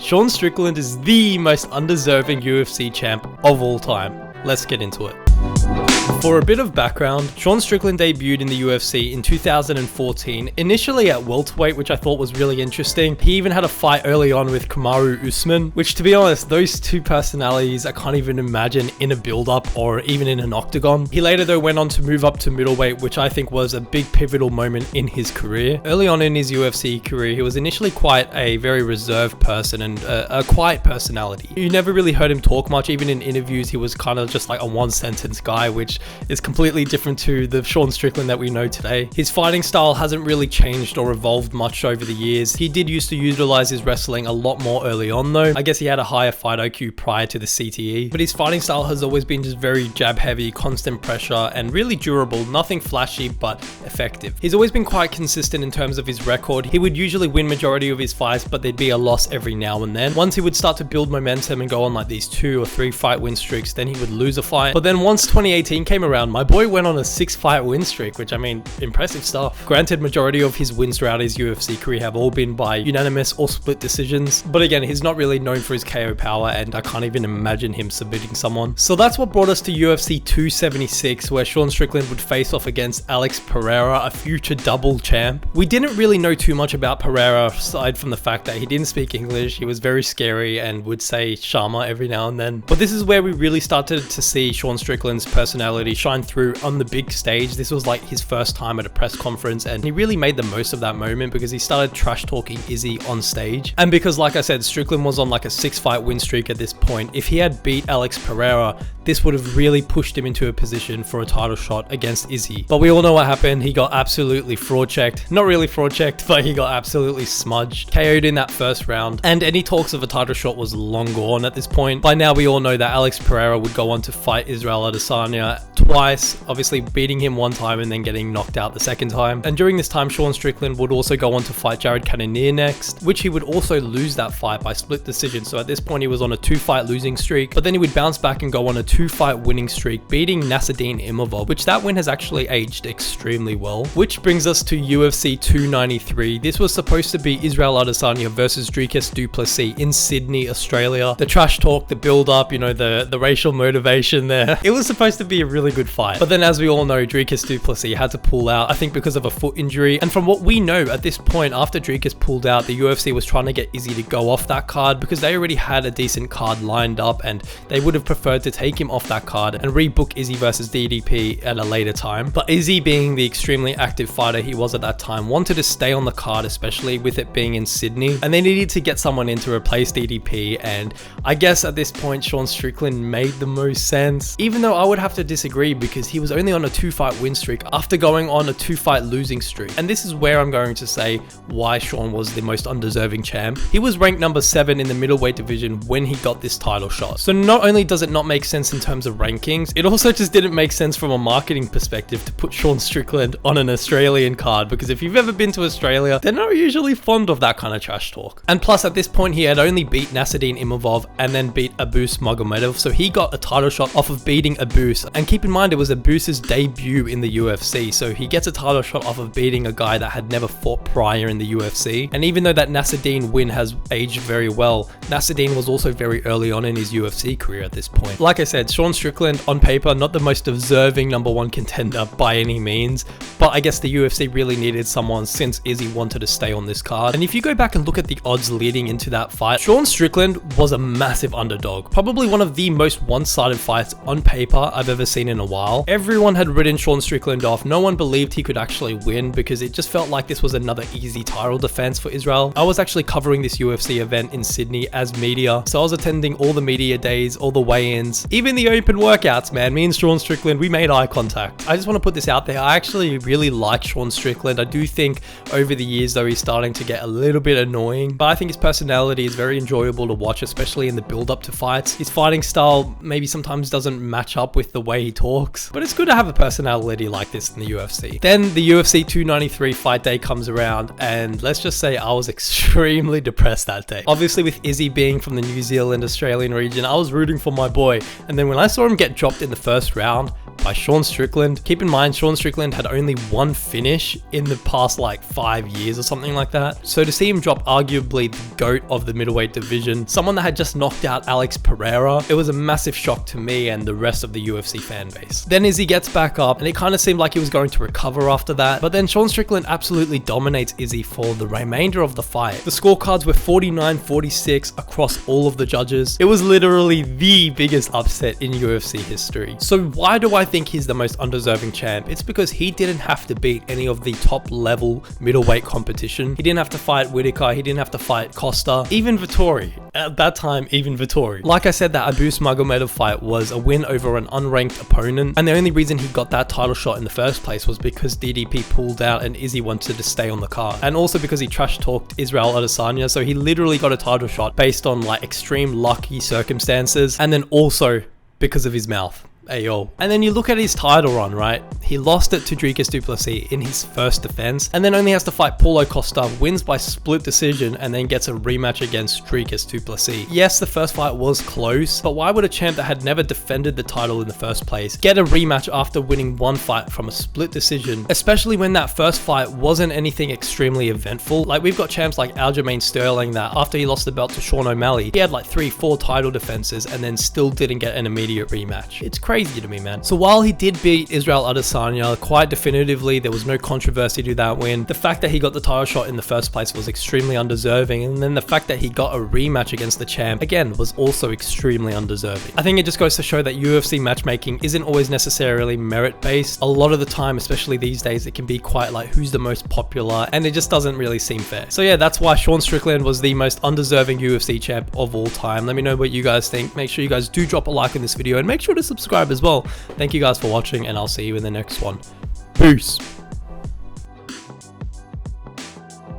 Sean Strickland is the most undeserving UFC champ of all time. Let's get into it. For a bit of background, Sean Strickland debuted in the UFC in 2014, initially at welterweight, which I thought was really interesting. He even had a fight early on with Kamaru Usman, which, to be honest, those two personalities I can't even imagine in a build-up or even in an octagon. He later though went on to move up to middleweight, which I think was a big pivotal moment in his career. Early on in his UFC career, he was initially quite a very reserved person and a quiet personality. You never really heard him talk much. Even in interviews, he was kind of just like a one-sentence guy, which is completely different to the Sean Strickland that we know today. His fighting style hasn't really changed or evolved much over the years. He did used to utilize his wrestling a lot more early on though. I guess he had a higher fight IQ prior to the CTE, but his fighting style has always been just very jab heavy, constant pressure, and really durable. Nothing flashy, but effective. He's always been quite consistent in terms of his record. He would usually win majority of his fights, but there'd be a loss every now and then. Once he would start to build momentum and go on like these 2 or 3 fight win streaks, then he would lose a fight. But then once 2018 came around, my boy went on a 6 fight win streak, which I mean, impressive stuff. Granted, majority of his wins throughout his UFC career have all been by unanimous or split decisions, but again, he's not really known for his KO power, and I can't even imagine him submitting someone. So that's what brought us to UFC 276, where Sean Strickland would face off against Alex Pereira, a future double champ. We didn't really know too much about Pereira aside from the fact that he didn't speak English, he was very scary and would say Sharma every now and then. But this is where we really started to see Sean Strickland's personality shine through on the big stage. This was like his first time at a press conference, and he really made the most of that moment because he started trash talking Izzy on stage. And because, like I said, Strickland was on like a 6 fight win streak at this point, if he had beat Alex Pereira, this would have really pushed him into a position for a title shot against Izzy. But we all know what happened. He got absolutely fraud checked. Not really fraud checked, but he got absolutely smudged. KO'd in that first round, and any talks of a title shot was long gone at this point. By now we all know that Alex Pereira would go on to fight Israel Adesanya twice, obviously beating him one time and then getting knocked out the second time. And during this time, Sean Strickland would also go on to fight Jared Cannonier next, which he would also lose that fight by split decision. So at this point he was on a 2 fight losing streak, but then he would bounce back and go on a 2 fight winning streak, beating Nasruddin Imavov, which that win has actually aged extremely well. Which brings us to UFC 293. This was supposed to be Israel Adesanya versus Dricus du Plessis in Sydney, Australia. The trash talk, the build up, you know, the racial motivation there. It was supposed to be a really good fight. But then, as we all know, Dricus du Plessis had to pull out, I think because of a foot injury. And from what we know at this point, after Dricus pulled out, the UFC was trying to get Izzy to go off that card because they already had a decent card lined up, and they would have preferred to take him off that card and rebook Izzy versus DDP at a later time. But Izzy, being the extremely active fighter he was at that time, wanted to stay on the card, especially with it being in Sydney, and they needed to get someone in to replace DDP. And I guess at this point Sean Strickland made the most sense, even though I would have to disagree because he was only on a 2 fight win streak after going on a 2 fight losing streak. And this is where I'm going to say why Sean was the most undeserving champ. He was ranked number 7 in the middleweight division when he got this title shot. So not only does it not make sense in terms of rankings, it also just didn't make sense from a marketing perspective to put Sean Strickland on an Australian card, because if you've ever been to Australia, they're not usually fond of that kind of trash talk. And plus at this point he had only beat Nasruddin Imavov and then beat Abus Magomedov, so he got a title shot off of beating Abus. And keep in mind, it was Abus's debut in the UFC, so he gets a title shot off of beating a guy that had never fought prior in the UFC. And even though that Nasruddin win has aged very well, Nasruddin was also very early on in his UFC career at this point. Like I said, Sean Strickland on paper not the most deserving number 1 contender by any means, but I guess the UFC really needed someone since Izzy wanted to stay on this card. And if you go back and look at the odds leading into that fight, Sean Strickland was a massive underdog, probably one of the most one-sided fights on paper I've ever seen in a while. Everyone had written Sean Strickland off. No one believed he could actually win because it just felt like this was another easy title defense for Israel. I was actually covering this UFC event in Sydney as media, so I was attending all the media days, all the weigh-ins, even the open workouts, man. Me and Sean Strickland, we made eye contact. I just want to put this out there. I actually really like Sean Strickland. I do think over the years though he's starting to get a little bit annoying, but I think his personality is very enjoyable to watch, especially in the build up to fights. His fighting style maybe sometimes doesn't match up with the way he talks, but it's good to have a personality like this in the UFC. Then the UFC 293 fight day comes around, and let's just say I was extremely depressed that day. Obviously with Izzy being from the New Zealand Australian region, I was rooting for my boy, and then when I saw him get dropped in the first round, by Sean Strickland. Keep in mind, Sean Strickland had only one finish in the past like 5 years or something like that. So to see him drop arguably the GOAT of the middleweight division, someone that had just knocked out Alex Pereira, it was a massive shock to me and the rest of the UFC fan base. Then Izzy gets back up and it kind of seemed like he was going to recover after that, but then Sean Strickland absolutely dominates Izzy for the remainder of the fight. The scorecards were 49-46 across all of the judges. It was literally the biggest upset in UFC history. So why do I think he's the most undeserving champ? It's because he didn't have to beat any of the top level middleweight competition. He didn't have to fight Whitaker, he didn't have to fight Costa, even Vettori. At that time, even Vettori. Like I said, that Abus Magomedov fight was a win over an unranked opponent, and the only reason he got that title shot in the first place was because DDP pulled out and Izzy wanted to stay on the card, and also because he trash talked Israel Adesanya, so he literally got a title shot based on like extreme lucky circumstances, and then also because of his mouth. Ayo. And then you look at his title run, right? He lost it to Dricus du Plessis in his first defense, and then only has to fight Paulo Costa, wins by split decision, and then gets a rematch against Dricus du Plessis. Yes, the first fight was close, but why would a champ that had never defended the title in the first place get a rematch after winning one fight from a split decision, especially when that first fight wasn't anything extremely eventful? Like, we've got champs like Aljamain Sterling that after he lost the belt to Sean O'Malley, he had like 3-4 title defenses and then still didn't get an immediate rematch. It's crazy to me, man. So while he did beat Israel Adesanya quite definitively, there was no controversy to that win. The fact that he got the title shot in the first place was extremely undeserving, and then the fact that he got a rematch against the champ again was also extremely undeserving. I think it just goes to show that UFC matchmaking isn't always necessarily merit based. A lot of the time, especially these days, it can be quite like who's the most popular, and it just doesn't really seem fair. So yeah, that's why Sean Strickland was the most undeserving UFC champ of all time. Let me know what you guys think. Make sure you guys do drop a like in this video and make sure to subscribe as well. Thank you guys for watching, and I'll see you in the next one. Peace.